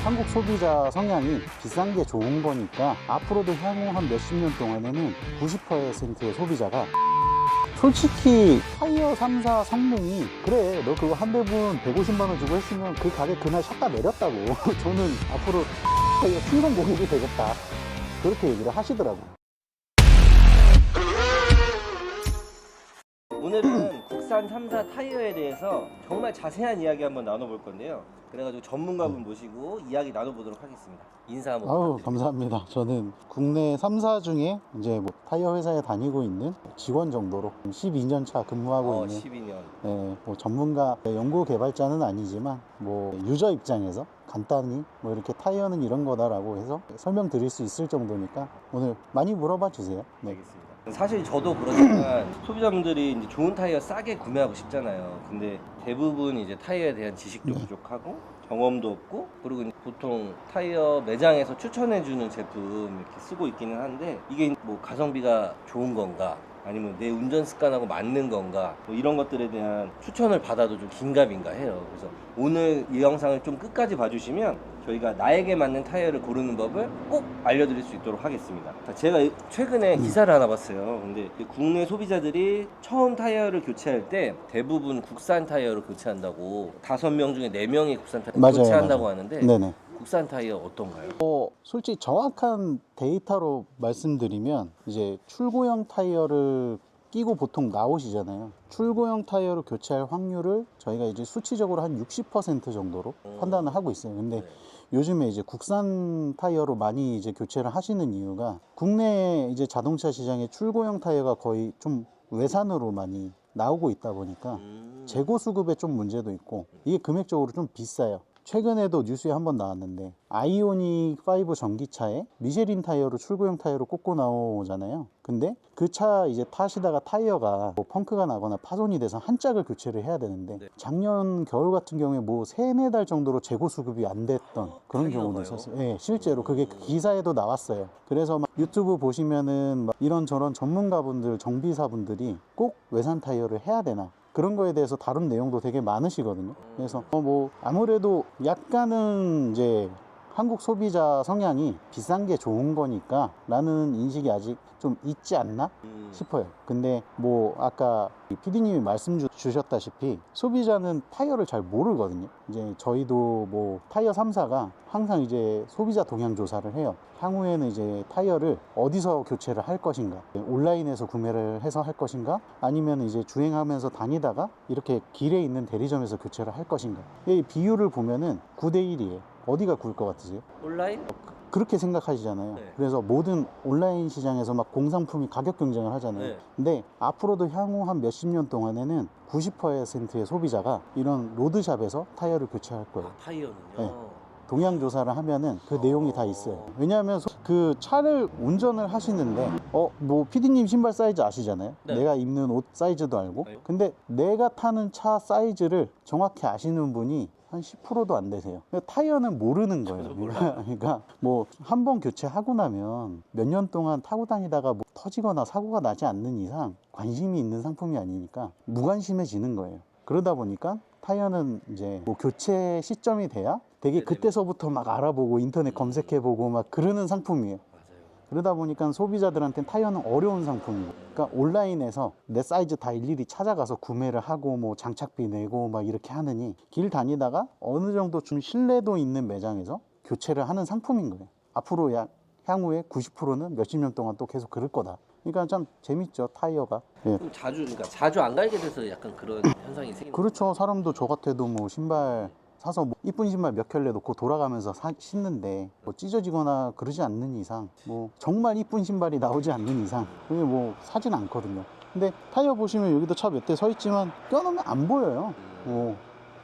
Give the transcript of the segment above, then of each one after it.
한국 소비자 성향이 비싼 게 좋은 거니까 앞으로도 향후 한 몇십 년 동안에는 90%의 소비자가 솔직히 타이어 3사 성능이 그래 너 그거 한 대분 150만 원 주고 했으면 그 가게 그날 샷다 내렸다고 저는 앞으로 타이어 충성 고객이 되겠다 그렇게 얘기를 하시더라고요. 오늘은 국산 3사 타이어에 대해서 정말 자세한 이야기 한번 나눠볼 건데요. 그래가지고 전문가분 모시고 이야기 나눠보도록 하겠습니다. 인사 한번 아우 부탁드립니다. 감사합니다. 저는 국내 3사 중에 이제 뭐 타이어 회사에 다니고 있는 직원 정도로 12년 차 근무하고 있는 12년. 네, 뭐 전문가 연구 개발자는 아니지만 뭐 유저 입장에서 간단히 뭐 이렇게 타이어는 이런 거다라고 해서 설명드릴 수 있을 정도니까 오늘 많이 물어봐 주세요. 네. 알겠습니다. 사실 저도 그렇지만 소비자분들이 이제 좋은 타이어 싸게 구매하고 싶잖아요. 근데 대부분 이제 타이어에 대한 지식도 네. 부족하고 경험도 없고 그리고 이제 보통 타이어 매장에서 추천해주는 제품 이렇게 쓰고 있기는 한데 이게 뭐 가성비가 좋은 건가 아니면 내 운전 습관하고 맞는 건가 뭐 이런 것들에 대한 추천을 받아도 좀 긴가민가 해요. 그래서 오늘 이 영상을 좀 끝까지 봐주시면 저희가 나에게 맞는 타이어를 고르는 법을 꼭 알려드릴 수 있도록 하겠습니다. 제가 최근에 기사를 하나 봤어요. 근데 국내 소비자들이 처음 타이어를 교체할 때 대부분 국산 타이어를 교체한다고 5명 중에 4명이 국산 타이어 맞아요, 교체한다고 맞아요. 하는데 네네. 국산 타이어 어떤가요? 솔직히 정확한 데이터로 말씀드리면 이제 출고형 타이어를 끼고 보통 나오시잖아요. 출고형 타이어를 교체할 확률을 저희가 이제 수치적으로 한 60% 정도로 판단을 하고 있어요. 근데 네. 요즘에 이제 국산 타이어로 많이 이제 교체를 하시는 이유가 국내 이제 자동차 시장에 출고형 타이어가 거의 좀 외산으로 많이 나오고 있다 보니까 재고 수급에 좀 문제도 있고 이게 금액적으로 좀 비싸요. 최근에도 뉴스에 한번 나왔는데 아이오닉 5 전기차에 미쉐린 타이어로 출고형 타이어로 꽂고 나오잖아요. 근데 그 차 이제 타시다가 타이어가 뭐 펑크가 나거나 파손이 돼서 한 짝을 교체를 해야 되는데 네. 작년 겨울 같은 경우에 뭐 3-4달 정도로 재고 수급이 안 됐던 그런 타이어가요? 경우도 있었어요. 네, 실제로 그게 기사에도 나왔어요. 그래서 막 유튜브 보시면은 막 이런저런 전문가분들, 정비사분들이 꼭 외산 타이어를 해야 되나 그런 거에 대해서 다룬 내용도 되게 많으시거든요. 그래서 뭐 아무래도 약간은 이제 한국 소비자 성향이 비싼 게 좋은 거니까 라는 인식이 아직 좀 있지 않나 싶어요. 근데 뭐 아까 PD님이 말씀 주셨다시피 소비자는 타이어를 잘 모르거든요. 이제 저희도 뭐 타이어 3사가 항상 이제 소비자 동향 조사를 해요. 향후에는 이제 타이어를 어디서 교체를 할 것인가, 온라인에서 구매를 해서 할 것인가, 아니면 이제 주행하면서 다니다가 이렇게 길에 있는 대리점에서 교체를 할 것인가. 이 비율을 보면은 9대1이에요. 어디가 구울 것 같으세요? 온라인? 그렇게 생각하시잖아요. 네. 그래서 모든 온라인 시장에서 막 공산품이 가격 경쟁을 하잖아요. 네. 근데 앞으로도 향후 한 몇십 년 동안에는 90%의 소비자가 이런 로드샵에서 타이어를 교체할 거예요. 타이어는요? 네. 동향 조사를 하면은 그 내용이 다 있어요. 왜냐하면 그 차를 운전을 하시는데 뭐 PD님 신발 사이즈 아시잖아요. 네. 내가 입는 옷 사이즈도 알고. 네. 근데 내가 타는 차 사이즈를 정확히 아시는 분이 한 10%도 안 되세요. 타이어는 모르는 거예요. 그러니까 뭐 한 번 교체하고 나면 몇 년 동안 타고 다니다가 뭐 터지거나 사고가 나지 않는 이상 관심이 있는 상품이 아니니까 무관심해지는 거예요. 그러다 보니까 타이어는 이제 뭐 교체 시점이 돼야 되게 그때서부터 막 알아보고 인터넷 검색해보고 막 그러는 상품이에요. 맞아요. 그러다 보니까 소비자들한테는 타이어는 어려운 상품이고, 그러니까 온라인에서 내 사이즈 다 일일이 찾아가서 구매를 하고 뭐 장착비 내고 막 이렇게 하느니 길 다니다가 어느 정도 좀 신뢰도 있는 매장에서 교체를 하는 상품인 거예요. 앞으로 향후에 90%는 몇십 년 동안 또 계속 그럴 거다. 그러니까 참 재밌죠, 타이어가. 예. 그럼 자주 안 갈게 돼서 약간 그런 현상이 생기는 그렇죠. 사람도 저 같아도 뭐 신발 사서 뭐 이쁜 신발 몇 켤레 놓고 돌아가면서 신는데 뭐 찢어지거나 그러지 않는 이상 뭐 정말 이쁜 신발이 나오지 않는 이상 그게 뭐 사진 않거든요. 근데 타이어 보시면 여기도 차 몇 대 서 있지만 껴놓으면 안 보여요. 뭐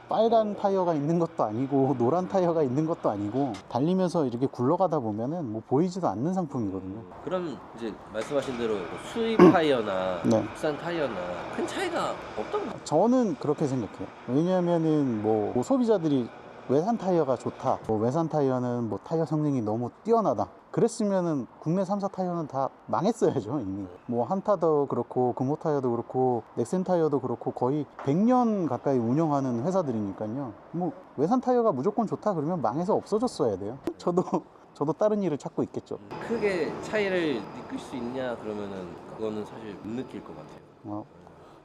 빨간 타이어가 있는 것도 아니고 노란 타이어가 있는 것도 아니고 달리면서 이렇게 굴러가다 보면은 뭐 보이지도 않는 상품이거든요. 그럼 이제 말씀하신 대로 수입 타이어나 네. 국산 타이어나 큰 차이가 없던가? 저는 그렇게 생각해요. 왜냐면은 뭐 소비자들이 외산 타이어가 좋다, 뭐 외산 타이어는 뭐 타이어 성능이 너무 뛰어나다 그랬으면은 국내 3사 타이어는 다 망했어야죠 이미. 뭐 한타도 그렇고 금호 타이어도 그렇고 넥센 타이어도 그렇고 거의 100년 가까이 운영하는 회사들이니까요. 뭐 외산 타이어가 무조건 좋다 그러면 망해서 없어졌어야 돼요. 저도 다른 일을 찾고 있겠죠. 크게 차이를 느낄 수 있냐 그러면은 그거는 사실 못 느낄 것 같아요.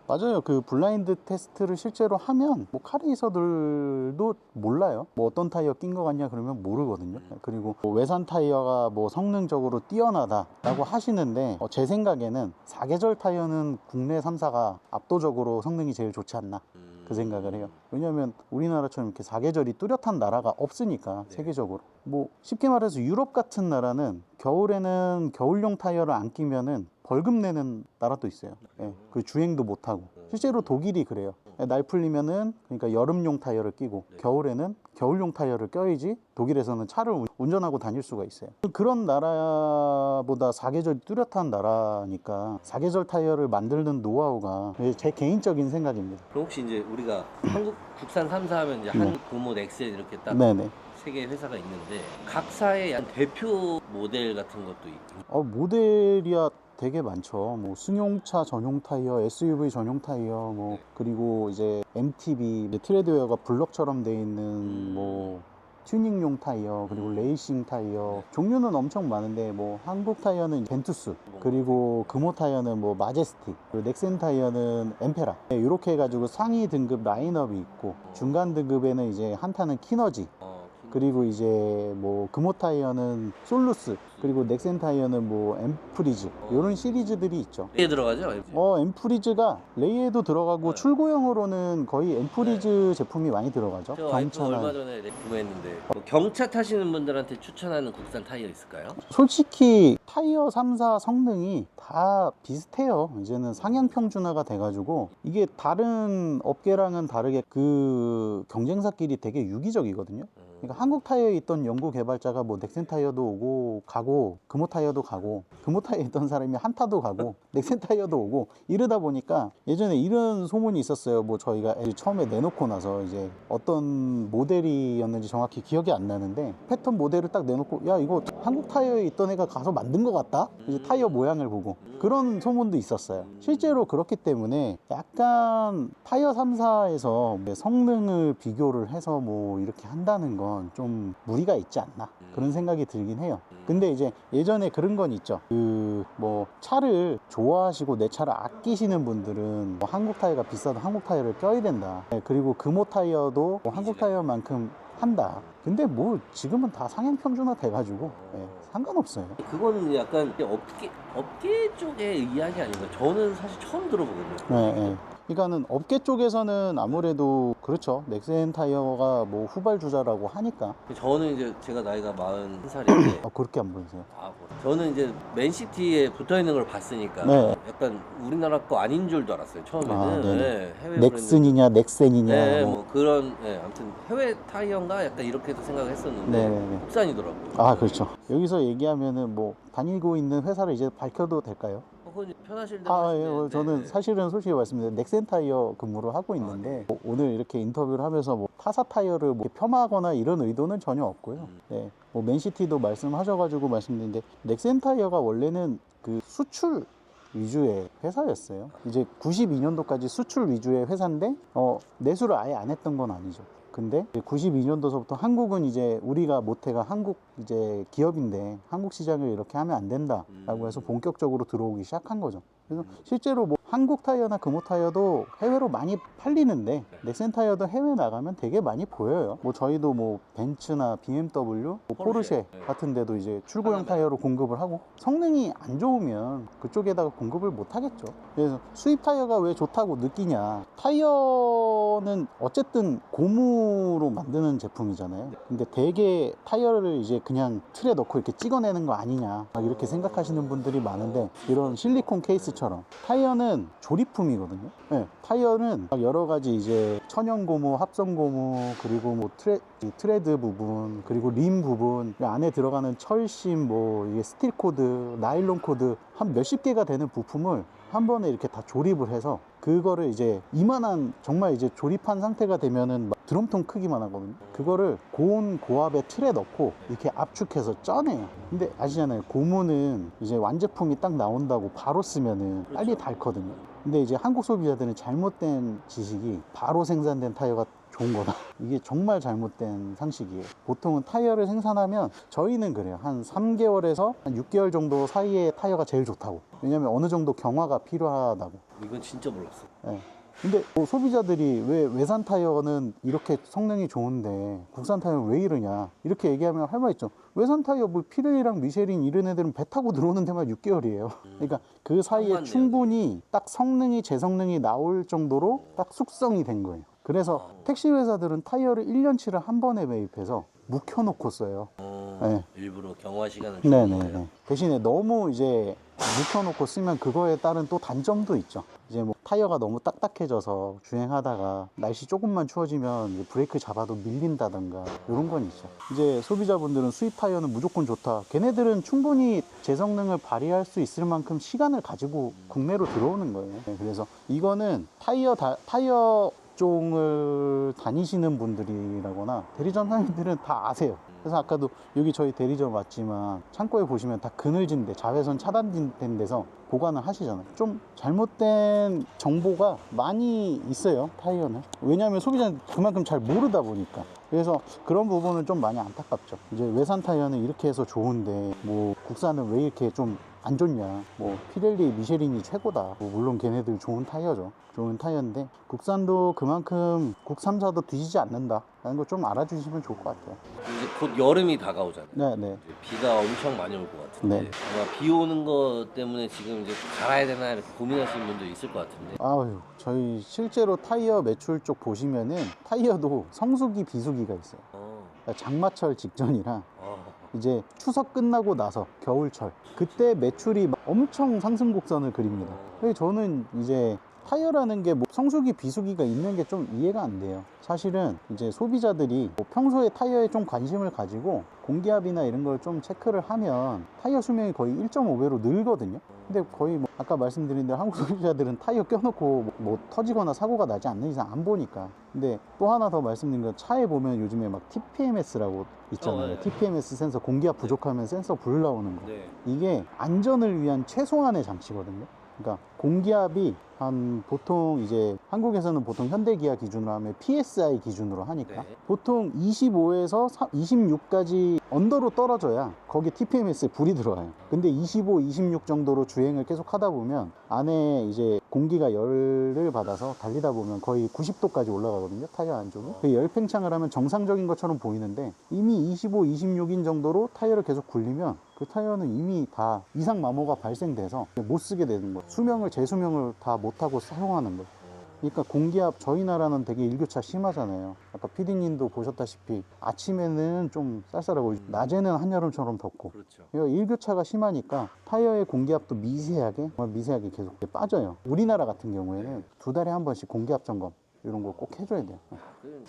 맞아요. 그 블라인드 테스트를 실제로 하면 뭐 카레이서들도 몰라요. 뭐 어떤 타이어 낀 거 같냐 그러면 모르거든요. 그리고 뭐 외산 타이어가 뭐 성능적으로 뛰어나다라고 하시는데 제 생각에는 사계절 타이어는 국내 3사가 압도적으로 성능이 제일 좋지 않나 그 생각을 해요. 왜냐하면 우리나라처럼 이렇게 사계절이 뚜렷한 나라가 없으니까 세계적으로. 뭐 쉽게 말해서 유럽 같은 나라는 겨울에는 겨울용 타이어를 안 끼면은 벌금 내는 나라도 있어요. 예, 그 주행도 못 하고. 실제로 독일이 그래요. 날 풀리면은 그러니까 여름용 타이어를 끼고 겨울에는 겨울용 타이어를 껴야지 독일에서는 차를 운전하고 다닐 수가 있어요. 그런 나라보다 사계절이 뚜렷한 나라니까 사계절 타이어를 만드는 노하우가 제 개인적인 생각입니다. 그럼 혹시 이제 우리가 한국 국산 3사 하면 이제 한국, 금호, 넥센 이렇게 딱 네네. 세 개의 회사가 있는데 각사의 대표 모델 같은 것도 있고. 모델이야 되게 많죠. 뭐 승용차 전용 타이어, SUV 전용 타이어, 뭐 그리고 이제 MTB, 이제 트레드웨어가 블럭처럼 돼 있는 뭐 튜닝용 타이어, 그리고 레이싱 타이어 종류는 엄청 많은데 뭐 한국 타이어는 벤투스, 그리고 금호 타이어는 뭐 마제스틱, 그리고 넥센 타이어는 엠페라, 이렇게 해가지고 상위 등급 라인업이 있고 중간 등급에는 이제 한타는 키너지, 그리고 이제 뭐 금호 타이어는 솔루스, 그리고 넥센 타이어는 뭐 엠프리즈, 이런 시리즈들이 있죠. 레이에 들어가죠? 엠프리즈가 레이에도 들어가고 출고형으로는 거의 엠프리즈 제품이 많이 들어가죠. 저 와이프 얼마 전에 구매했는데 뭐 경차 타시는 분들한테 추천하는 국산 타이어 있을까요? 솔직히 타이어 3사 성능이 다 비슷해요. 이제는 상향 평준화가 돼가지고 이게 다른 업계랑은 다르게 그 경쟁사끼리 되게 유기적이거든요. 그러니까 한국 타이어에 있던 연구 개발자가 뭐 넥센 타이어도 오고 가고 금호 타이어도 가고 금호 타이어에 있던 사람이 한타도 가고 넥센 타이어도 오고 이러다 보니까 예전에 이런 소문이 있었어요. 뭐 저희가 처음에 내놓고 나서 이제 어떤 모델이었는지 정확히 기억이 안 나는데 패턴 모델을 딱 내놓고 야 이거 한국 타이어에 있던 애가 가서 만든 것 같다? 이제 타이어 모양을 보고 그런 소문도 있었어요. 실제로 그렇기 때문에 약간 타이어 3사에서 성능을 비교를 해서 뭐 이렇게 한다는 건 좀 무리가 있지 않나 그런 생각이 들긴 해요. 근데 이제 예전에 그런 건 있죠. 그 뭐 차를 좋아하시고 내 차를 아끼시는 분들은 뭐 한국 타이어가 비싸도 한국 타이어를 껴야 된다. 그리고 금호 타이어도 뭐 한국 타이어만큼 한다. 근데 뭐 지금은 다 상향 평준화 돼가지고 상관없어요. 그거는 약간 업계 쪽의 이야기 아닌가? 저는 사실 처음 들어보거든요. 그러니까는 업계 쪽에서는 아무래도 그렇죠. 넥센 타이어가 뭐 후발주자라고 하니까. 저는 이제 제가 나이가 41살인데 그렇게 안 보이세요? 저는 이제 맨시티에 붙어 있는 걸 봤으니까 약간 우리나라 거 아닌 줄도 알았어요. 처음에는 해외 넥슨이냐 넥센이냐 뭐 그런 아무튼 해외 타이어인가 약간 이렇게도 생각을 했었는데 국산이더라고요. 그렇죠. 여기서 얘기하면은 뭐 다니고 있는 회사를 이제 밝혀도 될까요? 편하실 대로 저는 사실은 솔직히 말씀드리면 넥센 타이어 근무를 하고 있는데 오늘 이렇게 인터뷰를 하면서 뭐 타사 타이어를 뭐 폄하하거나 이런 의도는 전혀 없고요. 뭐 맨시티도 말씀하셔가지고 말씀드리는데 넥센 타이어가 원래는 그 수출 위주의 회사였어요. 이제 92년도까지 수출 위주의 회사인데 내수를 아예 안 했던 건 아니죠. 근데 92년도서부터 한국은 이제 우리가 모태가 한국 이제 기업인데 한국 시장을 이렇게 하면 안 된다라고 해서 본격적으로 들어오기 시작한 거죠. 그래서 실제로 뭐 한국 타이어나 금호 타이어도 해외로 많이 팔리는데 넥센 타이어도 해외 나가면 되게 많이 보여요. 뭐 저희도 뭐 벤츠나 BMW, 뭐 포르쉐 같은 데도 이제 출고형 타이어로 공급을 하고 성능이 안 좋으면 그쪽에다가 공급을 못 하겠죠. 그래서 수입 타이어가 왜 좋다고 느끼냐, 타이어는 어쨌든 고무로 만드는 제품이잖아요. 근데 대개 타이어를 이제 그냥 틀에 넣고 이렇게 찍어내는 거 아니냐 이렇게 생각하시는 분들이 많은데 이런 실리콘 케이스처럼 타이어는 조립품이거든요. 타이어는 여러 가지 이제 천연 고무, 합성 고무, 그리고 뭐 이 트레드 부분 그리고 림 부분 이 안에 들어가는 철심 뭐 이게 스틸 코드 나일론 코드 한 몇십 개가 되는 부품을 한 번에 이렇게 다 조립을 해서 그거를 이제 이만한 정말 이제 조립한 상태가 되면은 막 드럼통 크기만 하거든요. 그거를 고온 고압의 틀에 넣고 이렇게 압축해서 쪄내요. 근데 아시잖아요. 고무는 이제 완제품이 딱 나온다고 바로 쓰면은 빨리 닳거든요. 근데 이제 한국 소비자들은 잘못된 지식이 바로 생산된 타이어가 좋은 거다. 이게 정말 잘못된 상식이에요. 보통은 타이어를 생산하면 저희는 그래요. 한 3개월에서 한 6개월 정도 사이에 타이어가 제일 좋다고. 왜냐면 어느 정도 경화가 필요하다고. 이건 진짜 몰랐어. 네. 근데 뭐 소비자들이 왜 외산 타이어는 이렇게 성능이 좋은데 국산 타이어는 왜 이러냐 이렇게 얘기하면 할 말 있죠. 외산 타이어 뭐 피렐리랑 미쉐린 이런 애들은 배 타고 들어오는 데만 6개월이에요. 그러니까 그 사이에 상관네요. 충분히 딱 성능이 제 성능이 나올 정도로 딱 숙성이 된 거예요. 그래서 택시 회사들은 타이어를 1년치를 한 번에 매입해서 묵혀놓고 써요. 네. 일부러 경화 시간을 주는 거예요. 네네네. 대신에 너무 이제 묵혀놓고 쓰면 그거에 따른 또 단점도 있죠. 이제 뭐 타이어가 너무 딱딱해져서 주행하다가 날씨 조금만 추워지면 이제 브레이크 잡아도 밀린다던가 이런 건 있죠. 이제 소비자분들은 수입 타이어는 무조건 좋다. 걔네들은 충분히 제 성능을 발휘할 수 있을 만큼 시간을 가지고 국내로 들어오는 거예요. 네, 그래서 이거는 타이어 종을 다니시는 분들이라거나 대리점 사장님들은 다 아세요. 그래서 아까도 여기 저희 대리점 왔지만 창고에 보시면 다 그늘진 데 자외선 차단된 데서 보관을 하시잖아요. 좀 잘못된 정보가 많이 있어요, 타이어는. 왜냐하면 소비자는 그만큼 잘 모르다 보니까. 그래서 그런 부분은 좀 많이 안타깝죠. 이제 외산 타이어는 이렇게 해서 좋은데 뭐 국산은 왜 이렇게 좀 안 좋냐. 뭐 피렐리, 미쉐린이 최고다. 뭐 물론 걔네들 좋은 타이어죠. 좋은 타이어인데 국산도 그만큼 국산사도 뒤지지 않는다 라는 걸 좀 알아주시면 좋을 것 같아요. 이제 곧 여름이 다가오잖아요. 네네. 이제 비가 엄청 많이 올 것 같은데 네. 아마 비 오는 것 때문에 지금 이제 갈아야 되나 이렇게 고민하시는 분도 있을 것 같은데. 아유, 저희 실제로 타이어 매출 쪽 보시면은 타이어도 성수기 비수기가 있어요. 그러니까 장마철 직전이라 이제 추석 끝나고 나서 겨울철 그때 매출이 막 엄청 상승 곡선을 그립니다. 그래서 저는 이제 타이어라는 게 뭐 성수기 비수기가 있는 게 좀 이해가 안 돼요. 사실은 이제 소비자들이 뭐 평소에 타이어에 좀 관심을 가지고 공기압이나 이런 걸 좀 체크를 하면 타이어 수명이 거의 1.5배로 늘거든요. 근데 거의 뭐 아까 말씀드린 대로 한국 소비자들은 타이어 껴놓고 뭐 터지거나 사고가 나지 않는 이상 안 보니까. 근데 또 하나 더 말씀드린 건 차에 보면 요즘에 막 TPMS라고 있잖아요. 네. TPMS 센서 공기압 부족하면 센서 불 나오는 거. 네. 이게 안전을 위한 최소한의 장치거든요. 그러니까 공기압이 한 보통 이제 한국에서는 보통 현대기아 기준으로 하면 PSI 기준으로 하니까 네. 보통 25에서 26까지 언더로 떨어져야 거기 TPMS에 불이 들어가요. 근데 25, 26 정도로 주행을 계속 하다 보면 안에 이제 공기가 열을 받아서 달리다 보면 거의 90도까지 올라가거든요. 타이어 안쪽이. 그 열팽창을 하면 정상적인 것처럼 보이는데 이미 25, 26인 정도로 타이어를 계속 굴리면 그 타이어는 이미 다 이상 마모가 발생돼서 못 쓰게 되는 거예요. 수명을 재수명을 다 못하고 사용하는 거예요. 그러니까 공기압 저희 나라는 되게 일교차 심하잖아요. 아까 PD님도 보셨다시피 아침에는 좀 쌀쌀하고 낮에는 한여름처럼 덥고 그렇죠. 일교차가 심하니까 타이어의 공기압도 미세하게 정말 미세하게 계속 빠져요. 우리나라 같은 경우에는 2달에 한 번씩 공기압 점검 이런 거 꼭 해줘야 돼요.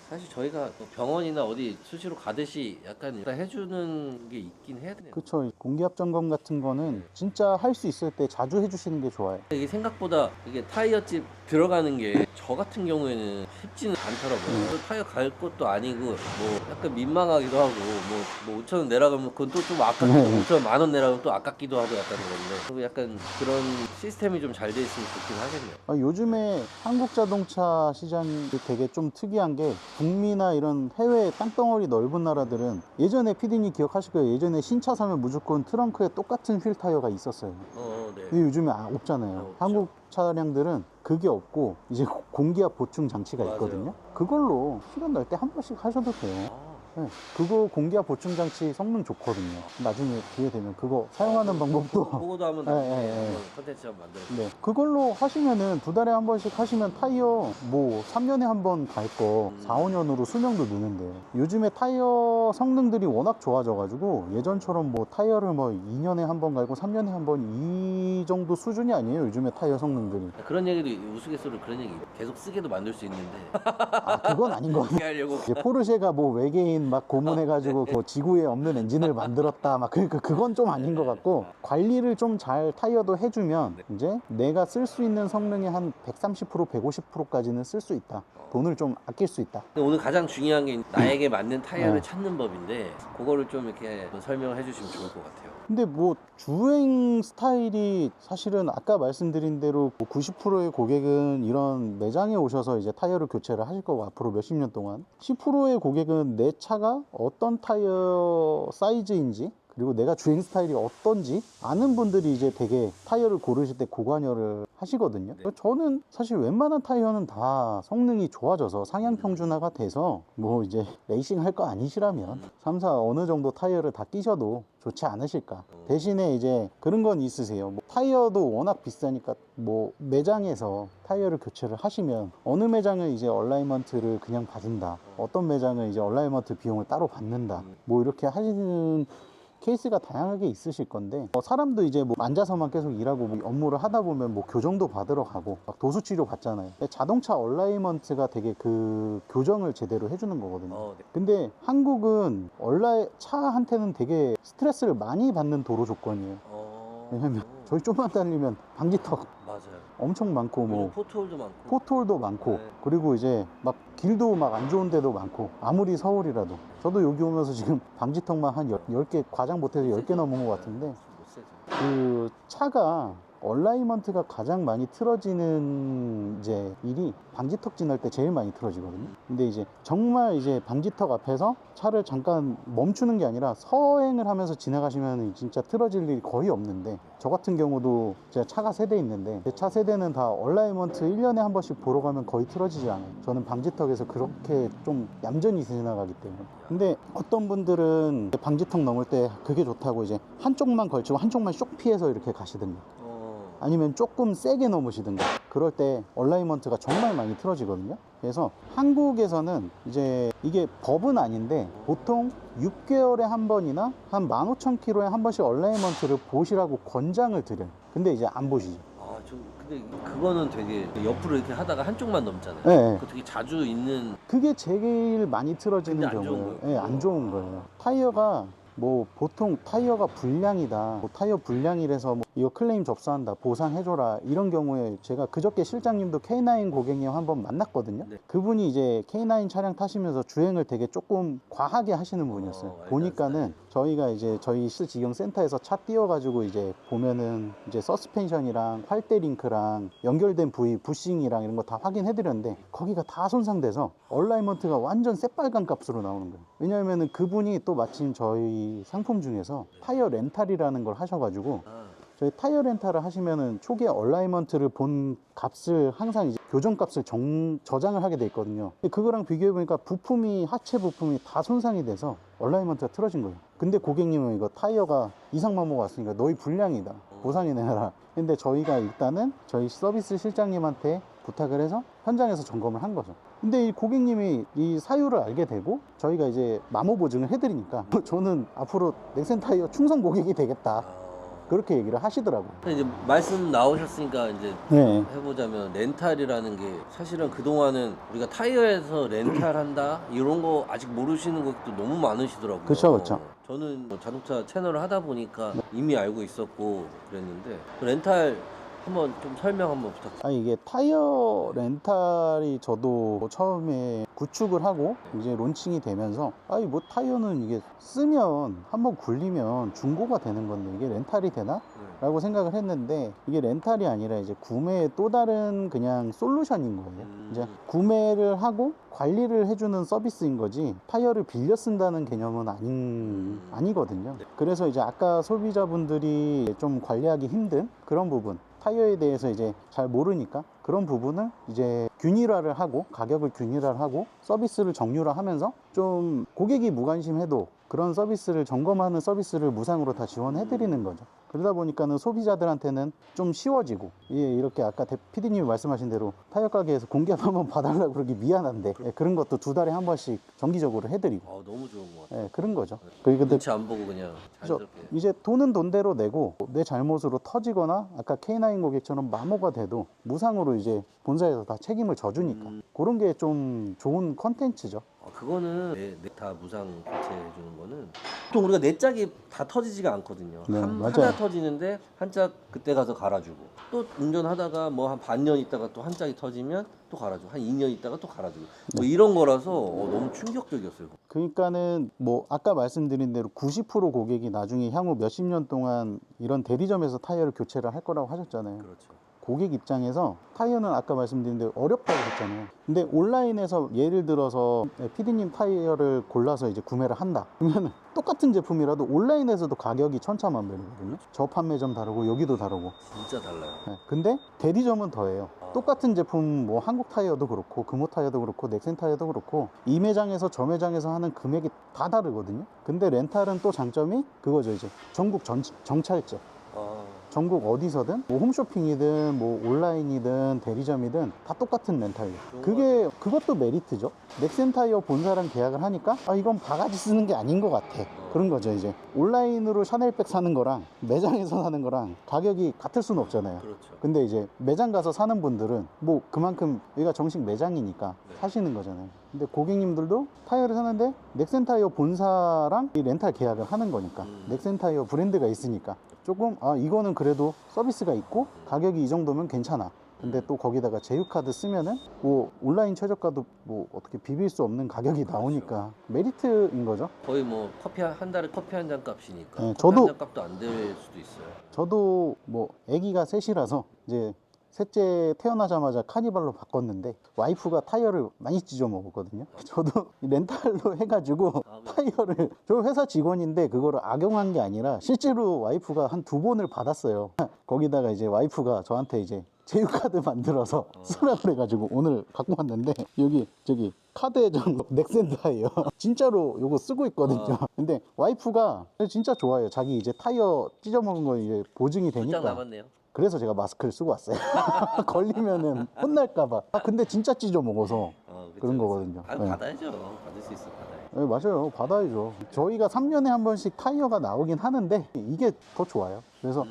사실 저희가 뭐 병원이나 어디 수시로 가듯이 약간 일단 해주는 게 있긴 해야 되네요. 그쵸. 공기압 점검 같은 거는 진짜 할 수 있을 때 자주 해주시는 게 좋아요. 이게 생각보다 이게 타이어집 들어가는 게 저 같은 경우에는 쉽지는 않더라고요. 타이어 갈 것도 아니고 뭐 약간 민망하기도 하고 뭐 5,000원 내라가면 그건 또 좀 아깝고 5,000원 만 원 내라가면 또 아깝기도 하고 약간 그런데 약간 그런 시스템이 좀 잘 돼 있으면 좋긴 하겠네요. 요즘에 한국 자동차 시장이 되게 좀 특이한 게 북미나 이런 해외 땅덩어리 넓은 나라들은 예전에 PD님 기억하실 거예요. 예전에 신차 사면 무조건 트렁크에 똑같은 휠 타이어가 있었어요. 네. 근데 요즘에 없잖아요. 없죠. 한국 차량들은 그게 없고 이제 공기압 보충 장치가 맞아요. 있거든요. 그걸로 시간 날 때 한 번씩 하셔도 돼요. 아, 네, 그거 공기압 보충 장치 성능 좋거든요. 나중에 기회 되면 그거 사용하는 방법도 그거도 한번 네, 나중에 네, 네. 한번 컨텐츠 한번 만들어. 네, 그걸로 하시면은 2달에 한 번씩 하시면 타이어 뭐 3년에 한 번 갈 거 4, 5년으로 수명도 느는데 요즘에 타이어 성능들이 워낙 좋아져가지고 예전처럼 뭐 타이어를 뭐 2년에 한 번 갈고 3년에 한 번 이 정도 수준이 아니에요. 요즘에 타이어 성능들이. 그런 얘기도 우스갯소리로 그런 얘기 계속 쓰게도 만들 수 있는데 아, 그건 아닌 것 같아요. 어떻게 하려고. 이제 포르쉐가 뭐 외계인 막 고문해가지고 뭐 지구에 없는 엔진을 만들었다 막 그러니까 그건 좀 아닌 것 같고 관리를 좀 잘 타이어도 해주면 이제 내가 쓸 수 있는 성능의 한 130% 150%까지는 쓸 수 있다. 돈을 좀 아낄 수 있다. 근데 오늘 가장 중요한 게 나에게 맞는 타이어를 네. 찾는 법인데 그거를 좀 이렇게 설명해 주시면 좋을 것 같아요. 근데 뭐 주행 스타일이 사실은 아까 말씀드린 대로 90%의 고객은 이런 매장에 오셔서 이제 타이어를 교체를 하실 거고 앞으로 몇십 년 동안 10%의 고객은 내 차가 어떤 타이어 사이즈인지 그리고 내가 주행 스타일이 어떤지 아는 분들이 이제 되게 타이어를 고르실 때 고관여를 하시거든요. 네. 저는 사실 웬만한 타이어는 다 성능이 좋아져서 상향 평준화가 돼서 뭐 이제 레이싱 할 거 아니시라면 3, 4 어느 정도 타이어를 다 끼셔도 좋지 않으실까. 대신에 이제 그런 건 있으세요. 뭐 타이어도 워낙 비싸니까 뭐 매장에서 타이어를 교체를 하시면 어느 매장은 이제 얼라이먼트를 그냥 봐준다. 어떤 매장은 이제 얼라이먼트 비용을 따로 받는다. 뭐 이렇게 하시는 케이스가 다양하게 있으실 건데 사람도 이제 뭐 앉아서만 계속 일하고 뭐 업무를 하다 보면 뭐 교정도 받으러 가고 막 도수 치료 받잖아요. 자동차 얼라이먼트가 되게 그 교정을 제대로 해주는 거거든요. 네. 근데 한국은 차한테는 되게 스트레스를 많이 받는 도로 조건이에요. 왜냐면 저희 좀만 달리면 방지턱 맞아요. 엄청 많고 뭐 포트홀도 많고. 포트홀도 많고 네. 그리고 이제 막 길도 막 안 좋은 데도 많고 아무리 서울이라도 저도 여기 오면서 지금 방지턱만 한 10개 과장 못해서 10개 넘은 것 같은데 못 세죠. 그 차가 얼라이먼트가 가장 많이 틀어지는 이제 일이 방지턱 지날 때 제일 많이 틀어지거든요. 근데 이제 정말 이제 방지턱 앞에서 차를 잠깐 멈추는 게 아니라 서행을 하면서 지나가시면 진짜 틀어질 일이 거의 없는데 저 같은 경우도 제가 차가 3대 있는데 제 차 3대는 다 얼라이먼트 1년에 한 번씩 보러 가면 거의 틀어지지 않아요. 저는 방지턱에서 그렇게 좀 얌전히 지나가기 때문에. 근데 어떤 분들은 방지턱 넘을 때 그게 좋다고 이제 한쪽만 걸치고 한쪽만 쏙 피해서 이렇게 가시든가 아니면 조금 세게 넘으시든가 그럴 때 얼라이먼트가 정말 많이 틀어지거든요. 그래서 한국에서는 이제 이게 법은 아닌데 보통 6개월에 한 번이나 한 15,000km에 한 번씩 얼라이먼트를 보시라고 권장을 드려요. 근데 이제 안 보시죠. 근데 그거는 되게 옆으로 이렇게 하다가 한쪽만 넘잖아요. 네. 그거 되게 자주 있는. 그게 제일 많이 틀어지는 근데 안 좋은 경우예요. 거예요. 네, 안 좋은 거예요. 타이어가 뭐 보통 타이어가 불량이다, 뭐 타이어 불량이라서 뭐 이거 클레임 접수한다, 보상해줘라 이런 경우에 제가 그저께 실장님도 K9 고객님 한번 만났거든요. 네. 그분이 이제 K9 차량 타시면서 주행을 되게 조금 과하게 하시는 분이었어요. 보니까는 저희가 이제 저희 실직영 센터에서 차 띄워가지고 이제 보면은 이제 서스펜션이랑 활대 링크랑 연결된 부위 부싱이랑 이런 거 다 확인해드렸는데 거기가 다 손상돼서 얼라이먼트가 완전 새빨간 값으로 나오는 거예요. 왜냐면은 그분이 또 마침 저희 상품 중에서 타이어 렌탈이라는 걸 하셔가지고 저희 타이어 렌탈을 하시면은 초기에 얼라이먼트를 본 값을 항상 이제 교정 값을 저장을 하게 돼 있거든요. 그거랑 비교해 보니까 부품이 하체 부품이 다 손상이 돼서 얼라이먼트가 틀어진 거예요. 근데 고객님은 이거 타이어가 이상 마모가 왔으니까 너희 불량이다, 보상이 내라. 근데 저희가 일단은 저희 서비스 실장님한테 부탁을 해서 현장에서 점검을 한 거죠. 근데 이 고객님이 이 사유를 알게 되고 저희가 이제 마모 보증을 해드리니까 저는 앞으로 넥센 타이어 충성 고객이 되겠다, 그렇게 얘기를 하시더라고요. 이제 말씀 나오셨으니까 이제 네. 해보자면 렌탈이라는 게 사실은 그동안은 우리가 타이어에서 렌탈한다 이런 거 아직 모르시는 것도 너무 많으시더라고요. 그쵸, 그쵸. 저는 뭐 자동차 채널을 하다 보니까 이미 알고 있었고 그랬는데 렌탈 한번 좀 설명 한번 부탁드립니다. 이게 타이어 렌탈이 저도 처음에 구축을 하고 이제 론칭이 되면서 뭐 타이어는 이게 쓰면 한번 굴리면 중고가 되는 건데 이게 렌탈이 되나? 라고 생각을 했는데 이게 렌탈이 아니라 이제 구매의 또 다른 그냥 솔루션인 거예요. 이제 구매를 하고 관리를 해주는 서비스인 거지 타이어를 빌려 쓴다는 개념은 아니거든요. 그래서 이제 아까 소비자분들이 좀 관리하기 힘든 그런 부분, 타이어에 대해서 이제 잘 모르니까 그런 부분을 이제 균일화를 하고 가격을 균일화를 하고 서비스를 정률화하면서 좀 고객이 무관심해도 그런 서비스를 점검하는 서비스를 무상으로 다 지원해 드리는 거죠. 그러다 보니까는 소비자들한테는 좀 쉬워지고, 예, 이렇게 아까 PD님이 말씀하신 대로 타이어 가게에서 공기압 한번 봐달라고 그러기 미안한데, 예, 그런 것도 2달에 한 번씩 정기적으로 해드리고, 너무 좋은 것 같아요. 예, 그런 거죠. 근데 눈치 안 보고 그냥 자연스럽게. 이제 돈은 돈대로 내고 내 잘못으로 터지거나 아까 K9 고객처럼 마모가 돼도 무상으로 이제 본사에서 다 책임을 져주니까 그런 게 좀 좋은 컨텐츠죠. 그거는 다 무상 교체해 주는 거는 보통 우리가 내 짝이 다 터지지가 않거든요. 네, 하나 맞아요. 터지는데 한 짝 그때 가서 갈아주고 또 운전하다가 뭐 한 반년 있다가 또 한 짝이 터지면 또 갈아주고 한 2년 있다가 또 갈아주고 뭐 이런 거라서 너무 충격적이었어요. 그러니까는 뭐 아까 말씀드린 대로 90% 고객이 나중에 향후 몇십 년 동안 이런 대리점에서 타이어를 교체를 할 거라고 하셨잖아요. 그렇죠. 고객 입장에서 타이어는 아까 말씀드린 대로 어렵다고 했잖아요. 근데 온라인에서 예를 들어서 PD님 타이어를 골라서 이제 구매를 한다. 그러면 똑같은 제품이라도 온라인에서도 가격이 천차만별이거든요. 저 판매점 다르고 여기도 다르고. 진짜 달라요. 네, 근데 대리점은 더해요. 똑같은 제품 뭐 한국 타이어도 그렇고 금호 타이어도 그렇고 넥센 타이어도 그렇고 이 매장에서 저 매장에서 하는 금액이 다 다르거든요. 근데 렌탈은 또 장점이 그거죠. 이제 전국 정찰제. 전국 어디서든 뭐 홈쇼핑이든 뭐 온라인이든 대리점이든 다 똑같은 렌탈료. 그것도 메리트죠. 넥센 타이어 본사랑 계약을 하니까 이건 바가지 쓰는 게 아닌 것 같아. 그런 거죠. 이제 온라인으로 샤넬백 사는 거랑 매장에서 사는 거랑 가격이 같을 수는 없잖아요. 그렇죠. 근데 이제 매장 가서 사는 분들은 뭐 그만큼 여기가 정식 매장이니까 사시는 거잖아요. 근데 고객님들도 타이어를 사는데 넥센 타이어 본사랑 이 렌탈 계약을 하는 거니까 넥센 타이어 브랜드가 있으니까 조금 이거는 그래도 서비스가 있고 가격이 이 정도면 괜찮아. 근데 또 거기다가 제휴카드 쓰면은 뭐 온라인 최저가도 뭐 어떻게 비빌 수 없는 가격이 나오니까 메리트인 거죠. 거의 뭐 커피 한 달에 커피 한 잔 값이니까 네, 커피 한 잔 값도 안 될 수도 있어요. 저도 뭐 아기가 셋이라서 이제 셋째 태어나자마자 카니발로 바꿨는데 와이프가 타이어를 많이 찢어 먹었거든요. 저도 렌탈로 해가지고 타이어를 저 회사 직원인데 그거를 악용한 게 아니라 실제로 와이프가 한 2번을 받았어요. 거기다가 이제 와이프가 저한테 이제 제휴카드 만들어서 쓰라 그래가지고 오늘 갖고 왔는데 여기 저기 카드회전 넥센 타이어 진짜로 요거 쓰고 있거든요. 근데 와이프가 진짜 좋아해요. 자기 이제 타이어 찢어먹은 거 이제 보증이 장 되니까. 남았네요. 그래서 제가 마스크를 쓰고 왔어요. 걸리면은 혼날까봐. 근데 진짜 찢어 먹어서 그런 거거든요. 네. 받아야죠. 받을 수 있어 받아요. 네, 맞아요. 받아야죠. 저희가 3년에 한 번씩 타이어가 나오긴 하는데 이게 더 좋아요. 그래서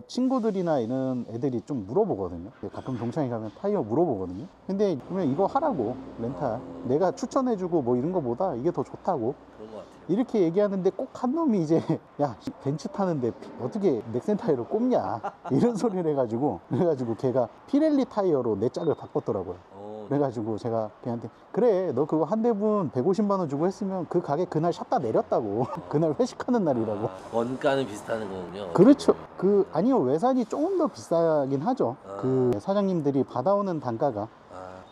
친구들이나 이런 애들이 좀 물어보거든요. 가끔 동창회 가면 타이어 물어보거든요. 근데 그러면 이거 하라고 렌탈 내가 추천해주고 뭐 이런 거보다 이게 더 좋다고 그런 것 같아요. 이렇게 얘기하는데 꼭 한 놈이 이제 야 벤츠 타는데 어떻게 넥센 타이어를 꼽냐 이런 소리를 해가지고 그래가지고 걔가 피렐리 타이어로 내 짝을 바꿨더라고요. 그래가지고 제가 걔한테 그래 너 그거 한 대분 150만 원 주고 했으면 그 가게 그날 샷다 내렸다고 그날 회식하는 날이라고. 원가는 비슷하는 거군요. 그렇죠. 아니요 외산이 조금 더 비싸긴 하죠. 그 사장님들이 받아오는 단가가.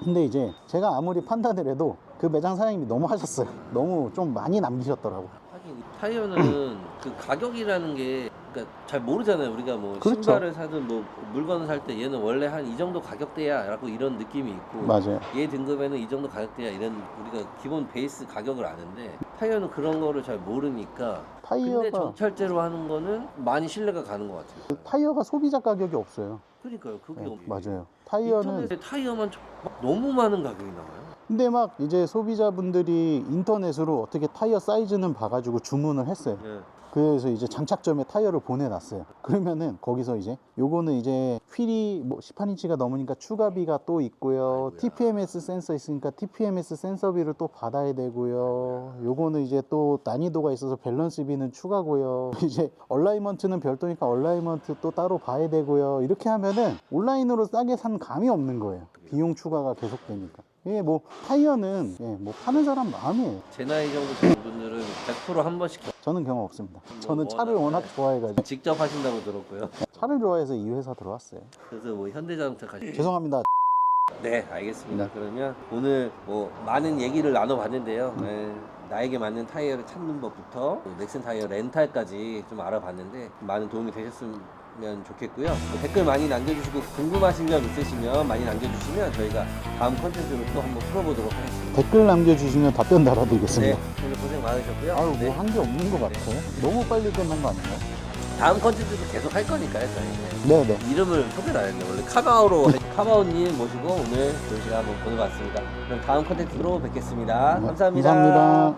근데 이제 제가 아무리 판단을 해도 그 매장 사장님이 너무 하셨어요. 너무 좀 많이 남기셨더라고. 하긴 타이어는 그 가격이라는 게 그러니까 잘 모르잖아요. 우리가 뭐 그렇죠. 신발을 사든 뭐 물건을 살 때 얘는 원래 한 이 정도 가격대야라고 이런 느낌이 있고 맞아요. 얘 등급에는 이 정도 가격대야 이런 우리가 기본 베이스 가격을 아는데 타이어는 그런 거를 잘 모르니까 근데 타이어가 정찰제로 하는 거는 많이 신뢰가 가는 것 같아요. 타이어가 소비자 가격이 없어요. 그러니까요. 그게 네, 없네. 맞아요. 타이어는 인터넷에 타이어만 막 너무 많은 가격이 나와요. 근데 막 이제 소비자분들이 인터넷으로 어떻게 타이어 사이즈는 봐가지고 주문을 했어요. 네. 그래서 이제 장착점에 타이어를 보내놨어요. 그러면은 거기서 이제 요거는 이제 휠이 뭐 18인치가 넘으니까 추가비가 또 있고요. 아이고야. TPMS 센서 있으니까 TPMS 센서비를 또 받아야 되고요. 요거는 이제 또 난이도가 있어서 밸런스비는 추가고요. 이제 얼라이먼트는 별도니까 얼라이먼트 또 따로 봐야 되고요. 이렇게 하면은 온라인으로 싸게 산 감이 없는 거예요. 비용 추가가 계속되니까. 예, 뭐 타이어는 뭐 파는 사람 마음이에요. 제 나이 정도 되는 분들은 100% 한 번씩 저는 경험 없습니다. 저는 뭐 차를 워낙 좋아해가지고 직접 하신다고 들었고요. 차를 좋아해서 이 회사 들어왔어요. 그래서 뭐 현대자동차 가시죠. 죄송합니다. 네, 알겠습니다. 그러면 오늘 뭐 많은 얘기를 나눠봤는데요. 네, 나에게 맞는 타이어를 찾는 법부터 넥센 타이어 렌탈까지 좀 알아봤는데 많은 도움이 되셨으면 좋겠고요. 댓글 많이 남겨주시고 궁금하신 점 있으시면 많이 남겨주시면 저희가 다음 컨텐츠로 또 한번 풀어보도록 하겠습니다. 댓글 남겨주시면 답변 네, 달아드리겠습니다. 오늘 고생 많으셨고요. 아유, 네. 뭐 한 게 없는 것 같아요. 너무 빨리 끝난 거 아닌가요? 다음 컨텐츠도 계속 할 거니까요, 저희. 네네. 이름을 소개를 안 했네. 원래 카바오로 카바오님 모시고 오늘 좋은 시간 한번 보내봤습니다. 그럼 다음 컨텐츠로 뵙겠습니다. 감사합니다. 감사합니다.